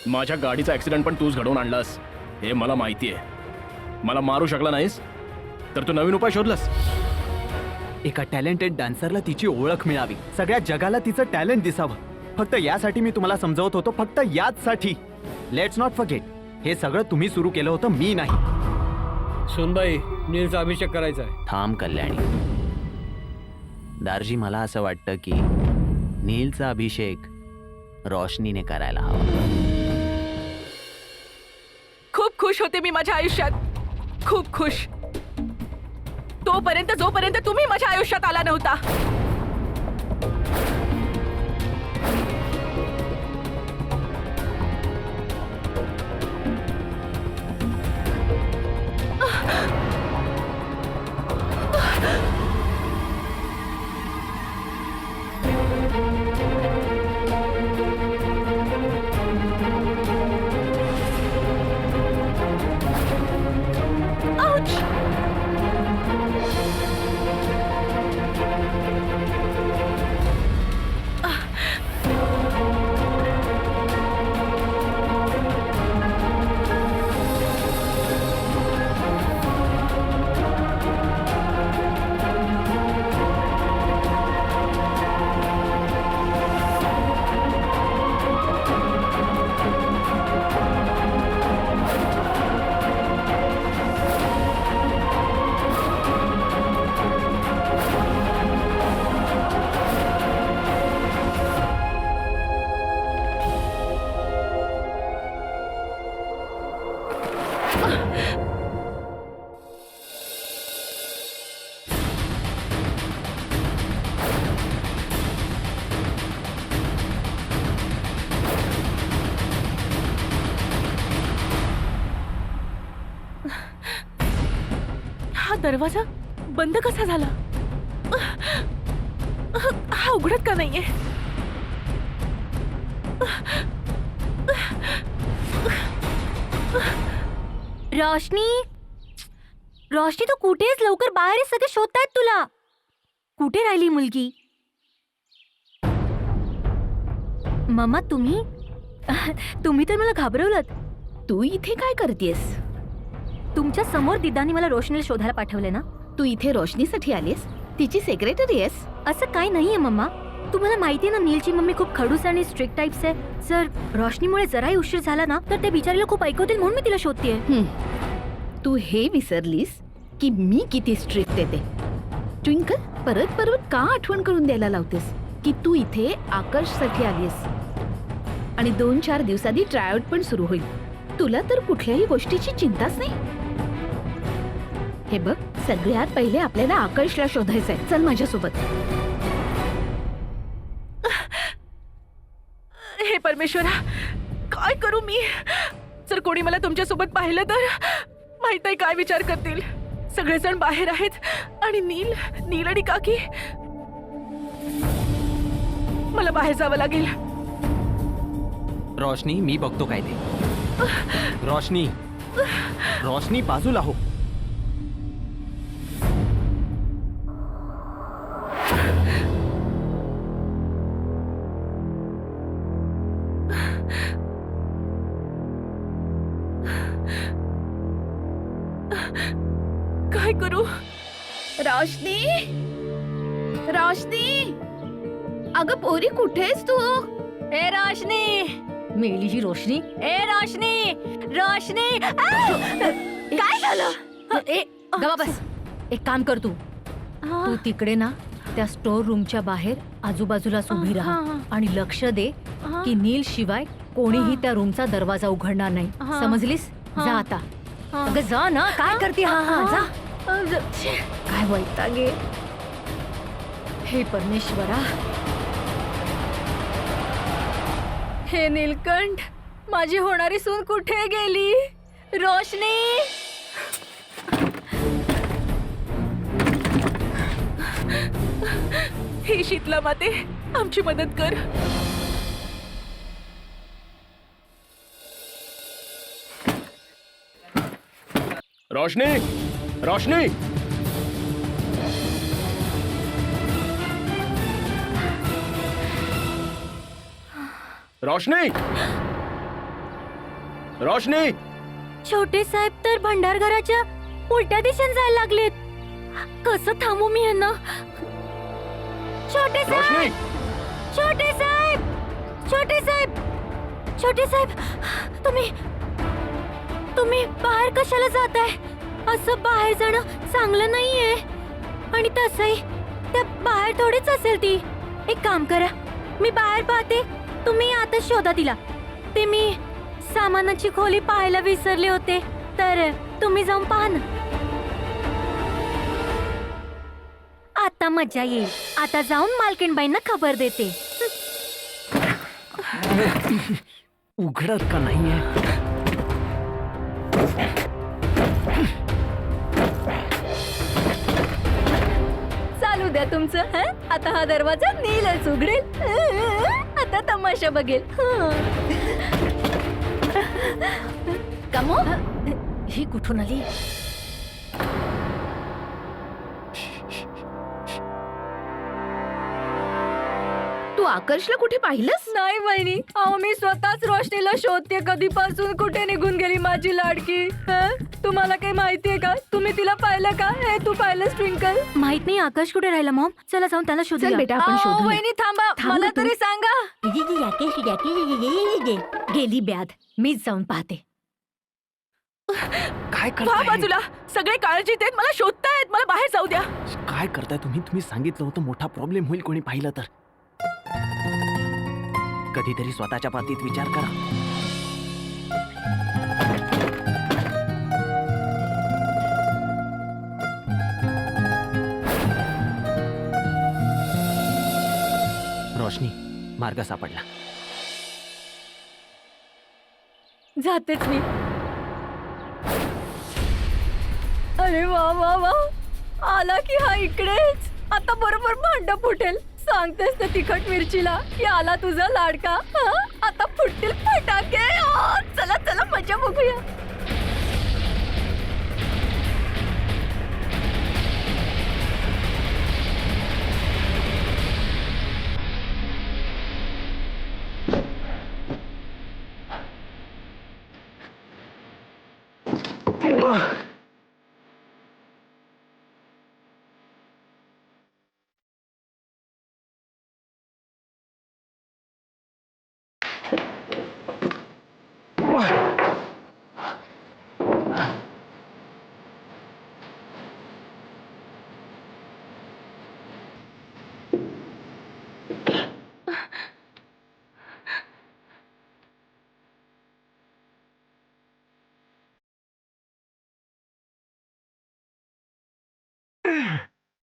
माझ्या गाडीचा ऍक्सिडेंट पण तूच घडवून आणलास हे मला माहिती आहे. मला मारू शकला नाहीस तर तू नवीन उपाय शोधलास. एका टॅलेंटेड डान्सरला तिची ओळख मिळावी, सगळ्या जगाला तिचं टॅलेंट दिसावं. फक्त यासाठी मी तुम्हाला समजावत होतो, फक्त याचसाठी. लेट्स नॉट फॉरगेट, हे सगळं तुम्ही सुरू केलं होतं, मी नाही. सुनबाई, नीलचा अभिषेक करायचा आहे. थांब कल्याणी. दारजी, मला असं वाटतं की नीलचा अभिषेक रोशनीने करायला हवा. खूप खुश होते मी माझ्या आयुष्यात, खूप खुश. तोपर्यंत जोपर्यंत तुम्ही माझ्या आयुष्यात आला नव्हता. हा दरवाजा बंद कसा झाला? हा उघडत का नाहीये? रोशनी, रोशनी तू कुठेस? लवकर बाहेर ये, सगळे शोधतायत तुला. कुठे राहिली मुलगी? मम्मा, तुम्ही तुम्ही तर मला घाबरवलत. तू इथे काय करतेस? तुमच्या समोर दिदानी मला रोशनीला शोधायला पाठवले ना. तू इथे रोशनीसाठी आलीस? तिची सेक्रेटरी आहेस? असं काय नाहीये मम्मा. तुम्हाला माहितीये ना, नीलची मम्मी खूप खडूस आणि स्ट्रिक्ट टाइप्स आहे. जर रोशनीमुळे जराही उशीर झाला ना तर ते बिचारीला खूप ऐकवतील, म्हणून मी तिला शोधतेय. तू हे विसरलीस की मी किती स्ट्रिक्ट येते. ट्विंकल, परत परत का आठवण करून द्यायला लावतेस की तू इथे आकर्षसाठी आलीस आणि 2-4 दिवसांनी ट्रायआउट पण सुरू होईल. तुला तर कुठल्याही गोष्टीची चिंताच नाही. हे बघ, सगळ्यात पहिले आपल्याला आकर्षला शोधायचंय. चल माझ्यासोबत. हे परमेश्वरा, काय करू मी? जर कोणी मला तुमच्यासोबत पाहिलं तर माहित नाही काय विचार करतील. सगळेजण बाहेर आहेत आणि नील आणि काकी. मला बाहेर जावं लागेल. रोशनी, मी बघतो काय ते. रोशनी, रोशनी बाजूला हो. काय करू? रोशनी, रोशनी, अगं पोरी, कुठेस तू? ए रोशनी, मेलीची रोशनी. ए रोशनी, रोशनी. काय झालं? ए गवा बस. एक काम कर, तू तिकडे ना त्या स्टोर रूमच्या बाहेर आजूबाजूलाच उभी राहा आणि लक्ष दे की नील शिवाय कोणीही त्या रूमचा दरवाजा उघडणार नाही. समजलीस? जा आता. अगं जा ना, काय करते? हा जा. काय वैतागे. हे परमेश्वरा. हे नीलकंठ, माझी होणारी सून कुठे गेली? रोशनी. हे शीतला माते, आमची मदत कर. रोशनी रोशनी रोशनी रोशनी छोटे साहेब तर भंडारघराच्या उलट्या दिशेने जायला लागलेत. कसं थांबू मी यांना? छोटे रोशनी साहेब, छोटे साहेब, छोटे साहेब, छोटे साहेब, तुम्ही बाहेर कशाला जाताय? असं बाहेर जाणं चांगलं नाहीये. आणि तसंही त्या बाहेर थोडीच असेल ती. एक काम करा, मी बाहेर पाहते, तुम्ही आता शोधा तिला. ते मी सामानाची खोली पाहायला विसरले होते, तर तुम्ही जाऊन पहा ना. आता मजा येईल. आता जाऊन मालकीणबाईंना खबर देते. उघडत का नाहीये? चालू द्या तुमचं. हं? आता हा दरवाजा नीलच उघडेल. आता तमाशा बघेल. कमो, ही कुठून आली? तू आकर्षला कुठे पाहिलंस? नाही वहिनी, अहो मी स्वतःच रोशनीला शोधते. कधीपासून कुठे निघून गेली माझी लाडकी? हं? तुम्हाला काही माहितीये का? तुम्ही तिला पाहिलं का? हे तू पाहिलंस ट्विंकल? माहित नाही. आकाश कुठे राहिला मॉम? चला जाऊन त्याला चल बेटा, आपण शोधूया. वहिनी थांबा, थांब मला तू. तरी सांगा. गेली ब्याद. मीच जाऊन पाहते. काय वा करताय? बाजूला, सगळे काळजीत आहेत, मला शोधतायत. मला बाहेर जाऊ द्या. काय करताय तुम्ही? तुम्ही सांगितलं होतं मोठा प्रॉब्लेम होईल कोणी पाहिलं तर. कधीतरी स्वतःच्या बाबतीत विचार करा. रोशनी, मार्ग सापडला. जातेच मी. अरे वा वा वा, आला की हा इकडेच. आता बरोबर भांड फुटेल. सांगतेस ना तिखट मिरचीला की आला तुझा लाडका. हं? आता फुटतील फटाके. चला चला मजा बघूया.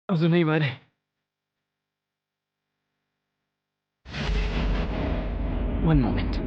अजूनही बरे. One moment.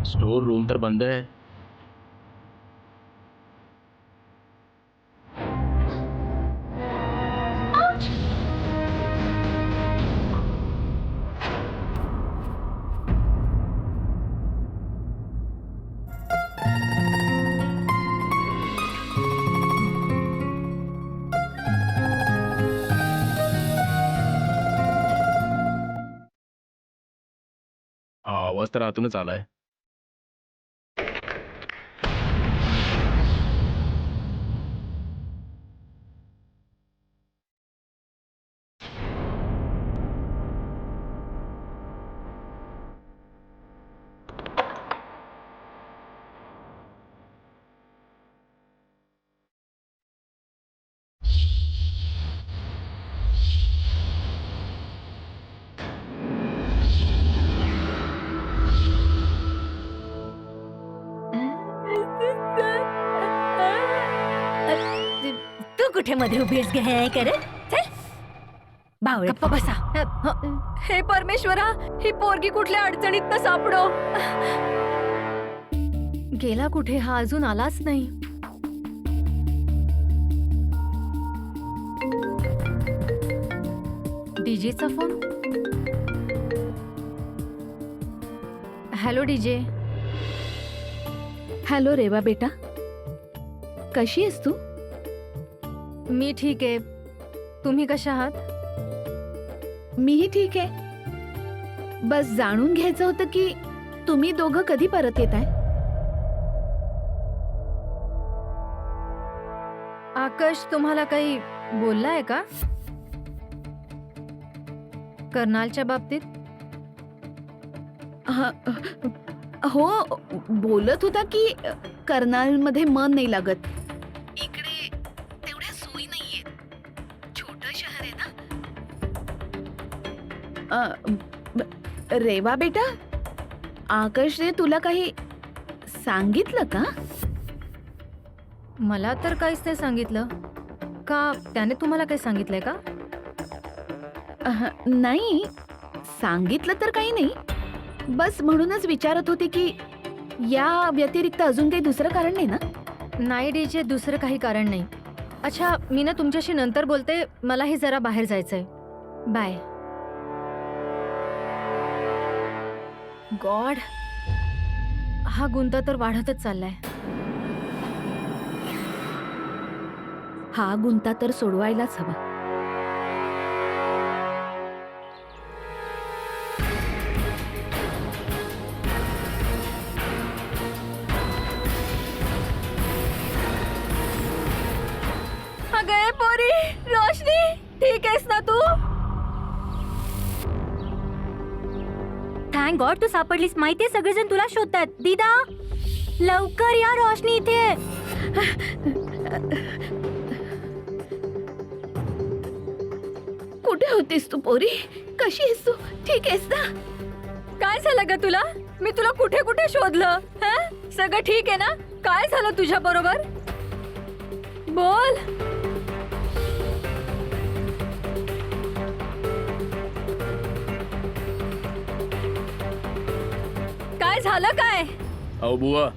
स्टोर रूम तर बंद आहे. आवाज तर आतूनच आलाय. तू कुठे मध्ये उभीस घे करत चल बावळे गप्पा बसा. हे परमेश्वरा, ही पोरगी कुठल्या अडचणीत न सापडो. गेला कुठे हा अजून आलाच नाही. डीजेचा phone. Hello DJ. Hello Reva बेटा, कशी आहेस तू? मी ठीक आहे. तुम्ही कशा आहात? मीही ठीक आहे. बस जाणून घ्यायचं होतं की तुम्ही दोघं कधी परत येत आहे. आकाश तुम्हाला काही बोललाय का कर्नालच्या बाबतीत? हो, बोलत होता की कर्नालमध्ये मन नाही लागत. इकडे तेवढ्या सोयी नाहीयेत. छोटं शहर आहे ना. रेवा बेटा, आकाशने तुला काही सांगितलं का? मला तर काहीच नाही सांगितलं. का त्याने तुम्हाला काही सांगितलंय का? नाही, सांगितलं तर काही नाही. बस म्हणूनच विचारत होते की या व्यतिरिक्त अजून काही दुसरं कारण नाही ना? नाही डीजे, दुसरं काही कारण नाही. अच्छा, मी ना तुमच्याशी नंतर बोलते. मलाही जरा बाहेर जायचंय. बाय. गॉड, हा गुंता तर वाढतच चाललाय. हा गुंता तर सोडवायलाच हवा. अगं पोरी, रोशनी, ठीक आहेस ना तू? थँक गॉड तू सापडलीस. माहितीये सगळेजण तुला शोधतात. दीदा लवकर या, रोशनी इथे. कुठे होतीस तू पोरी? कशी आहेस तू? ठीक आहेस ना? काय झालं ग तुला? मी तुला कुठे कुठे शोधलं. हं? सगळं ठीक आहे ना? काय झालं तुझ्या बरोबर? बोल. काय झालं काय? अहो बुवा,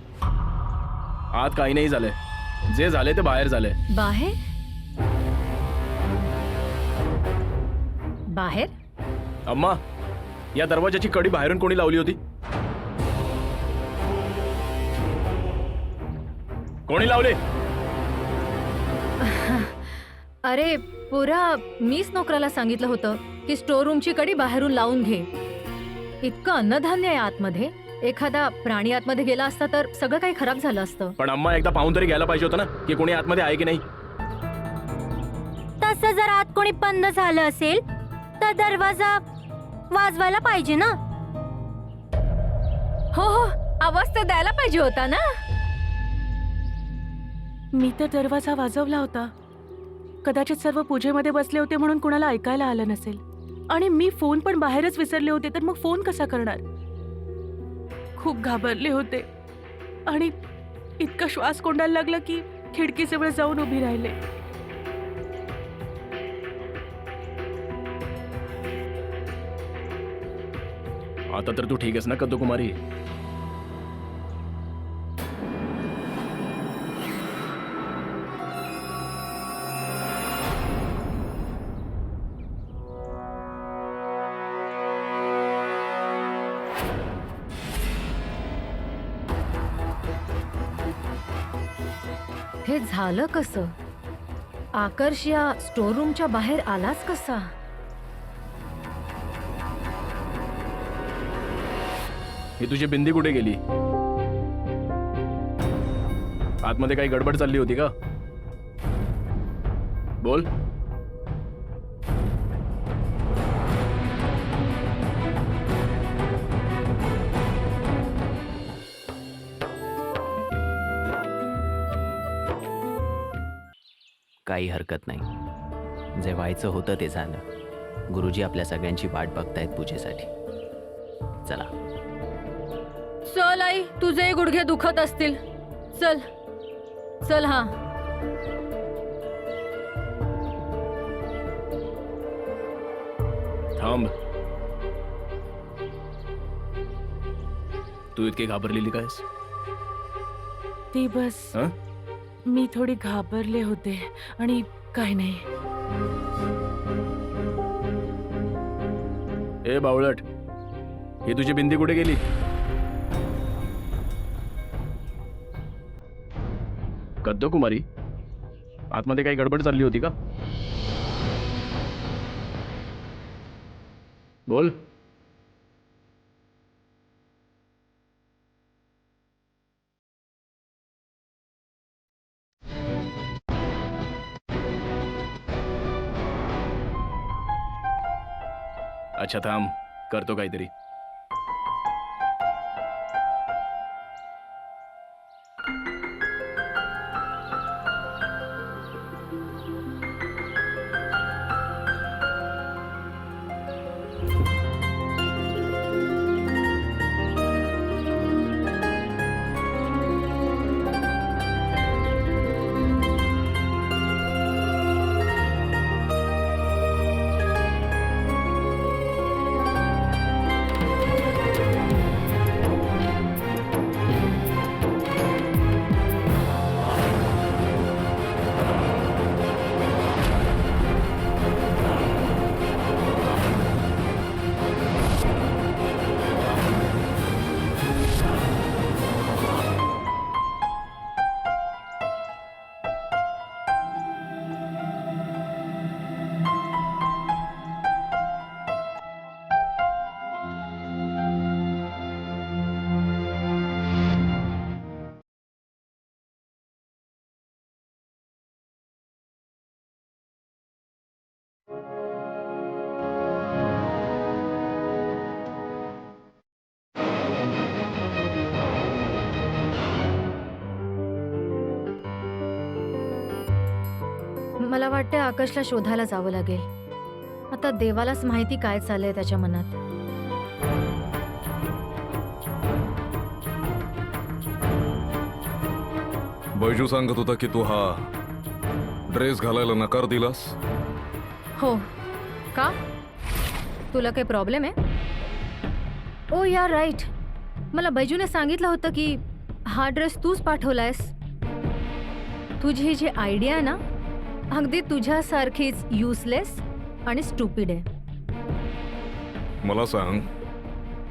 आत काही नाही झालंय. जे झाले ते बाहेर झाले. बाहेर? बाहेर? अम्मा, या दरवाजाची कडी बाहेरून कोणी लावली होती? कोणी लावली? अरे पुरा, मीच नोकराला सांगितलं होतं की स्टोर रूमची कडी बाहेरून लावून घे. इतकं अन्नधान्य आहे आतमध्ये. एखादा प्राणी आतमध्ये गेला असता तर सगळं काही खराब झालं असतं. पण अम्मा, एकदा पाहून तरी घ्यायला पाहिजे होतं ना की कोणी आतमध्ये आहे की नाही. तसं जर आत कोणी बंद झालं असेल तर दरवाजा वाजवायला पाहिजे ना. हो हो, आवाज तर द्यायला पाहिजे होता ना. मी तर दरवाजा वाजवला होता. कदाचित सर्व पूजेमध्ये बसले होते म्हणून कुणाला ऐकायला आलं नसेल. आणि मी फोन पण बाहेरच विसरले होते, तर मग फोन कसा करणार? खूप घाबरले होते आणि इतका श्वास कोंडायला लागला की खिडकीजवळ जाऊन उभी राहिले. आता तर तू ठीक आहेस ना कद्दुकुमारी? हे झालं कसं? आकर्ष या स्टोर रूमच्या बाहेर आलाच कसा? ही तुझी बिंदी कुठे गेली? आतमध्ये काही गडबड चालली होती का? बोल. काही हरकत नाही. जे व्हायचं होतं ते झालं. गुरुजी आपल्या सगळ्यांची वाट बघतायत पूजेसाठी. चला. चल आई, तुझे गुडघे दुखत असतील. चल चल. हा, थांब. तू इतकी घाबरलेली कायस? ती बस हं? मी थोडी घाबरले होते आणि काय नाही. ए बावळट, ही तुझी बिंदी कुठे गेली? कद्दकुमारी, आतमध्ये काही गडबड चालली होती का? बोल. अच्छा थांब, करतो काहीतरी. मला वाटतं आकाशला शोधायला जावं लागेल. आता देवालाच माहिती काय चाललंय त्याच्या मनात. बैजू सांगत होता की तू हा ड्रेस घालायला नकार दिलास. हो का? तुला काही प्रॉब्लेम आहे? ओ या राईट, मला बैजूने सांगितलं होतं की हा ड्रेस तूच पाठवलायस. तुझी ही जी आयडिया आहे ना, अगदी तुझ्यासारखीच युजलेस आणि स्टुपिड आहे. मला सांग,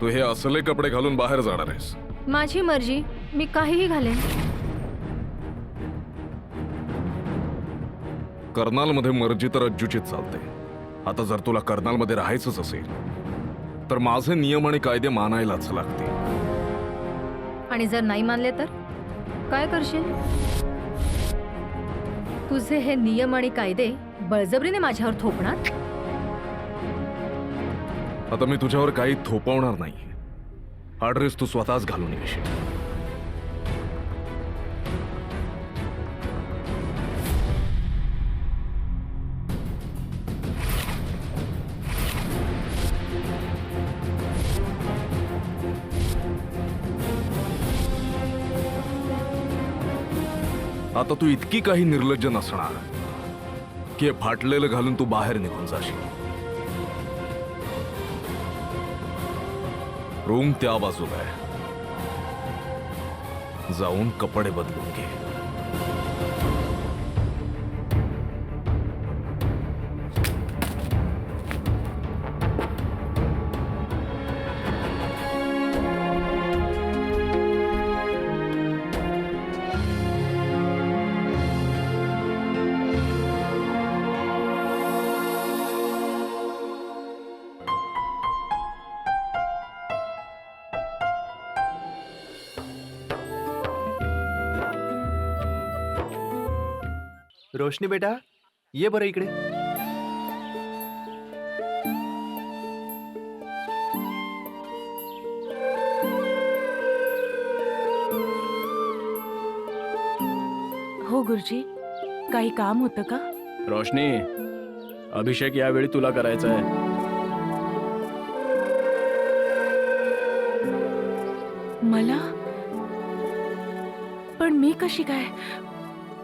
तू हे असले कपडे घालून बाहेर जाणार आहेस? माझी मर्जी, मी काहीही घालेन. कर्नालमध्ये मर्जी तर अज्जुचित चालते. आता जर तुला कर्नालमध्ये राहायचंच असेल तर माझे नियम आणि कायदे मानायलाच लागतील. आणि जर नाही मानले तर काय करशील? तुझे हे नियम आणि कायदे बळजबरीने माझ्यावर थोपणार? आता मी तुझ्यावर काही थोपवणार नाही. हा ड्रेस तू स्वतःच घालून येशील. आता तू इतकी काही निर्लज्ज नसणार की हे फाटलेलं घालून तू बाहेर निघून जाशील. रूम त्या बाजूला आहे. जाऊन कपडे बदलून घे. रोशनी बेटा, ये बरं इकडे. हो गुरुजी, काही काम होतं का? रोशनी, अभिषेक यावेळी तुला करायचा आहे. मला? पण मी कशी काय?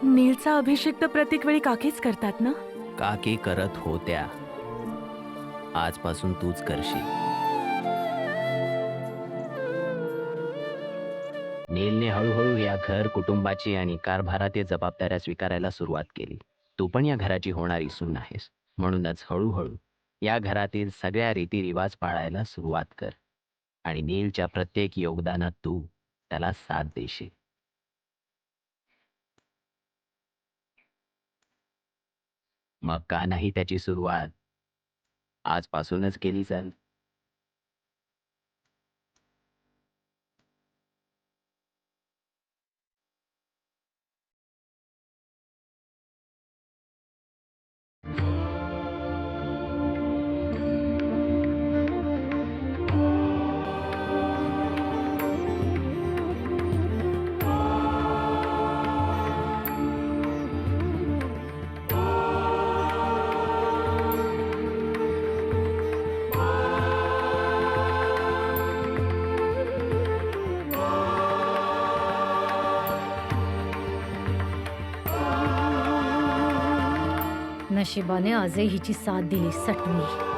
नीलचा अभिषेक तर प्रत्येक वेळी काकीच करतात ना? काकी करत होत्या, आजपासून तूच करशील. नीलने हळूहळू या घर कुटुंबाची आणि कारभारातील जबाबदाऱ्या स्वीकारायला सुरुवात केली. तू पण या घराची होणारी सून आहेस, म्हणूनच हळूहळू या घरातील सगळ्या रीतिरिवाज पाळायला सुरुवात कर आणि नीलच्या प्रत्येक योगदानात तू त्याला साथ देशील. मग का नाही त्याची सुरुवात आजपासूनच केली जाईल. नशिबाने आजही हिची साथ दिली सटमी.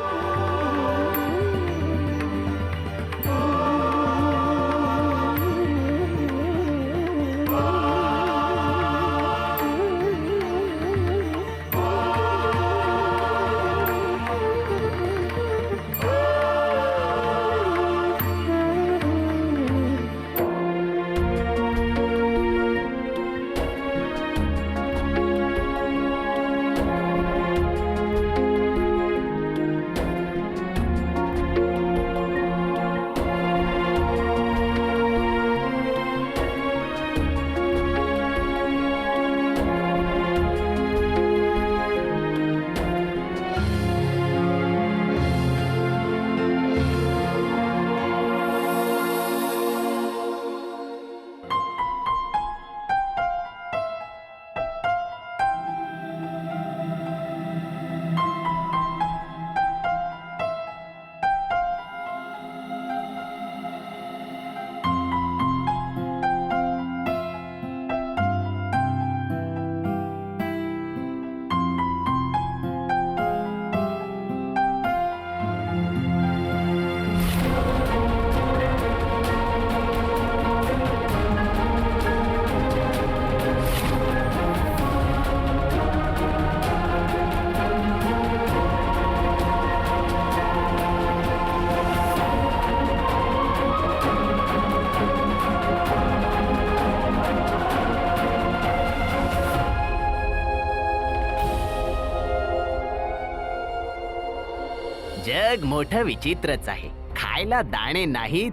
जग मोठं विचित्रच आहे. खायला दाणे नाहीत,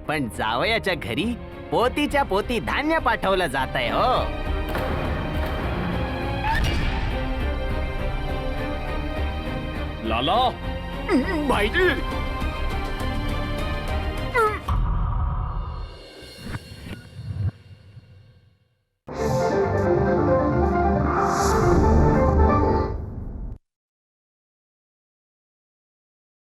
पण जावयाच्या घरी पोतीच्या पोती धान्य पाठवलं जात आहे. हो, लाला, भाईजी.